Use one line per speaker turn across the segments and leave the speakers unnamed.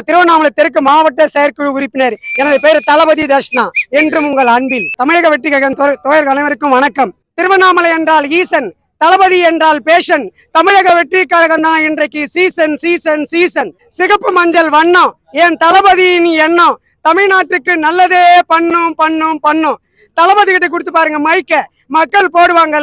திருவண்ணாமலை தெற்கு மாவட்ட செயற்குழு உறுப்பினர். எனது பெயர் தளபதி தர்ஷனா. என்றும் உங்கள் அன்பில். தமிழக வெற்றி கழகம் தோழர்கள் அனைவருக்கும் வணக்கம். திருவண்ணாமலை என்றால் ஈசன், தளபதி என்றால் பேஷன். தமிழக வெற்றி கழகம் தான் இன்றைக்கு சீசன் சீசன் சீசன். சிகப்பு மஞ்சள் வண்ணம் என் தளபதியின் எண்ணம். தமிழ்நாட்டுக்கு நல்லதே பண்ணும் பண்ணும் பண்ணும். தளபதி கிட்ட கொடுத்து பாருங்க மைக்க, மக்கள் போடுவாங்க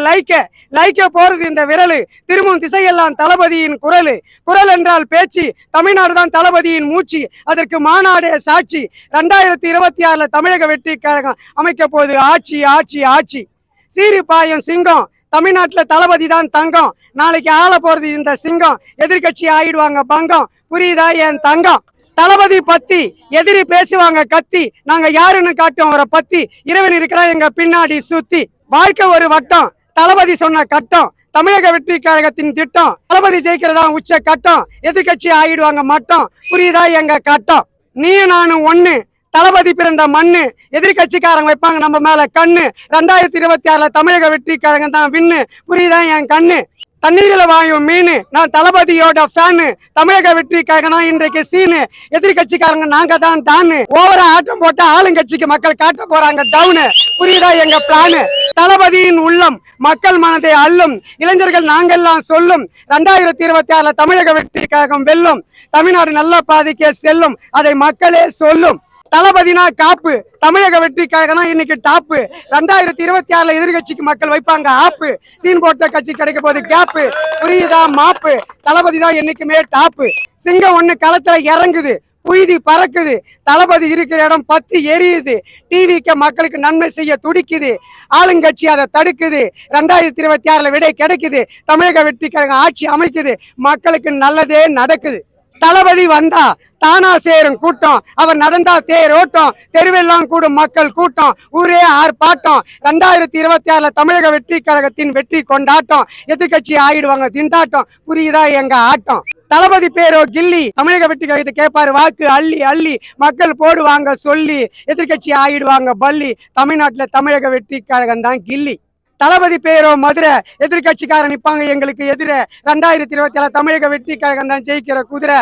லைக்க போறது இந்த விரலு. திரும்பும் திசையெல்லாம் தளபதியின் குரல். குரல் என்றால் பேச்சு. தமிழ்நாடு தான் தளபதியின் மூச்சு. அதற்கு மாநாடு சாட்சி. 2026 தமிழக வெற்றி கழகம் அமைக்க போது ஆட்சி ஆட்சி ஆட்சி. சீரி பாயும் சிங்கம். தமிழ்நாட்டுல தளபதி தான் தங்கம். நாளைக்கு ஆள போறது இந்த சிங்கம். எதிர்கட்சி ஆயிடுவாங்க பங்கம். புரியுதா என் தங்கம்? தளபதி பத்தி எதிரி பேசுவாங்க கத்தி. நாங்க யாருன்னு காட்டும் அவரை பத்தி. இறைவன் இருக்கிறா எங்க பின்னாடி சுத்தி. வாழ்க்கை ஒரு வட்டம், தளபதி சொன்ன கட்டம். தமிழக வெற்றி கழகத்தின் திட்டம். தளபதி ஜெயிக்கிறதா உச்ச கட்டம். எதிர்கட்சி ஆயிடுவாங்க மட்டம். புரியுதா எங்க கட்டம்? நீயும் நானும் ஒண்ணு, தளபதி பிறந்த மண்ணு. எதிர்கட்சிக்காரங்க வைப்பாங்க நம்ம மேல கண்ணு. 2026 தமிழக வெற்றி கழகம் தான் விண்ணு. புரியுதா என் கண்ணு? தண்ணீரில வாயும் மீனு. நான் தளபதியோட ஃபேனு. தமிழக வெற்றி கழகம் இன்றைக்கு சீனு. எதிர்கட்சிக்காரங்க நாங்க தான் டானு. ஓவரா ஆட்டம் போட்ட ஆளுங்கட்சிக்கு மக்கள் காட்ட போறாங்க டவுனு. புரியுதா எங்க பிளானு? தளபதியின் உள்ளம் மக்கள் மனதை அள்ளும். இளைஞர்கள் நாங்கெல்லாம் சொல்லும். 2026 தமிழக வெற்றி கழகம் வெல்லும். தமிழ்நாடு நல்ல பாதைக்கே செல்லும். அதை மக்களே சொல்லும். தளபதினா காப்பு. தமிழக வெற்றி கழகம் இன்னைக்கு டாப்பு. 2026 எதிர்கட்சிக்கு மக்கள் வைப்பாங்க ஆப்பு. சீன் போட்ட கட்சி கிடைக்க போது கேப்பு. புரியுதா மாப்பு? தளபதி தான் என்னைக்குமே டாப்பு. சிங்கம் ஒண்ணு களத்துல இறங்குது, புழுதி பறக்குது. தளபதி இருக்கிற இடம் பத்தி எரியுது. டிவிக்கு மக்களுக்கு நன்மை செய்ய துடிக்குது. ஆளுங்கட்சி அதை தடுக்குது. 2026 விடை கிடைக்குது. தமிழக வெற்றி கழகம் ஆட்சி அமைக்குது. மக்களுக்கு நல்லதே நடக்குது. தளபதி வந்தா தானா சேரும் கூட்டம். அவர் நடந்தா தேரோட்டம். தெருவெல்லாம் கூடும் மக்கள் கூட்டம். ஊரே ஆர்ப்பாட்டம். 2026 தமிழக வெற்றி கழகத்தின் வெற்றி கொண்டாட்டம். எதிர்கட்சி ஆயிடுவாங்க திண்டாட்டம். புரியுதா எங்க ஆட்டம்? தளபதி பேரோ கில்லி. தமிழக வெற்றி கழகத்தை கேட்பாரு வாக்கு அள்ளி அள்ளி. மக்கள் போடுவாங்க சொல்லி. எதிர்கட்சி ஆயிடுவாங்க பள்ளி. தமிழ்நாட்டுல தமிழக வெற்றி கழகம் தான் கில்லி. தளபதி பேரோ மதுரை. எதிர்கட்சிக்காரன் நிப்பாங்க எங்களுக்கு எதிர. 2027 தமிழக வெற்றி கழகம் தான் ஜெயிக்கிற குதிரை.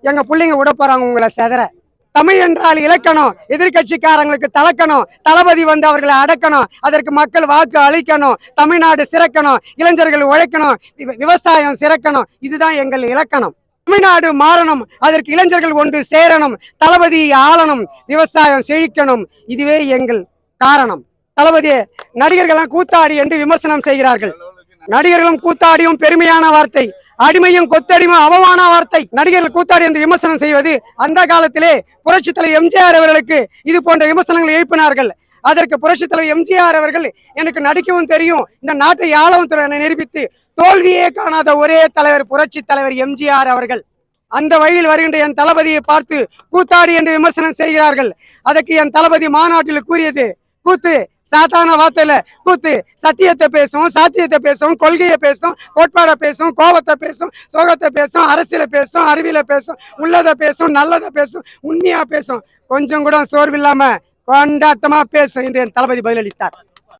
எங்க பிள்ளைங்க விட போறாங்க உங்களை செதற. தமிழ் என்றால் இலக்கணம். எதிர்கட்சிக்காரங்களுக்கு தலக்கணும். தளபதி வந்து அவர்களை அடக்கணும். அதற்கு மக்கள் வாக்கு அளிக்கணும். தமிழ்நாடு சிறக்கணும். இளைஞர்கள் உழைக்கணும். விவசாயம் சிறக்கணும். இதுதான் எங்கள் இலக்கணம். தமிழ்நாடு மாறணும். அதற்கு இளைஞர்கள் ஒன்று சேரணும். தளபதி ஆளணும். விவசாயம் செழிக்கணும். இதுவே எங்கள் காரணம். தளபதியே, நடிகர்கள் கூத்தாடி என்று விமர்சனம் செய்கிறார்கள். நடிகர்களும் கூத்தாடியும் பெருமையான வார்த்தை. அடிமையும் கொத்தடிமையும் அவமான வார்த்தை. நடிகர்கள் கூத்தாடி என்று விமர்சனம் செய்வது அந்த காலத்திலே புரட்சித் தலைவர் எம்ஜிஆர் அவர்களுக்கு இது போன்ற விமர்சனங்களை எழுப்பினார்கள். அதற்கு புரட்சித் தலைவர் எம்ஜிஆர் அவர்கள் எனக்கு நடிக்கவும் தெரியும், இந்த நாட்டை ஆளவும் என நிரூபித்து தோல்வியே காணாத ஒரே தலைவர் புரட்சி தலைவர் எம்ஜிஆர் அவர்கள். அந்த வழியில் வருகின்ற என் தளபதியை பார்த்து கூத்தாடி என்று விமர்சனம் செய்கிறார்கள். அதற்கு என் தளபதி மாநாட்டில் கூறியது, கூத்து சாதாரண வார்த்தையில கூத்து. சத்தியத்தை பேசும், சாத்தியத்தை பேசும், கொள்கையை பேசும், கோட்பாடை பேசும், கோபத்தை பேசும், சோகத்தை பேசும், அரசியல பேசும், அறிவியல பேசும், உள்ளதை பேசும், நல்லதை பேசும், உண்மையா பேசும். கொஞ்சம் கூட சோர்வில்லாம கொண்டாட்டமா பேசும் என்று என் தளபதி பதிலளித்தார்.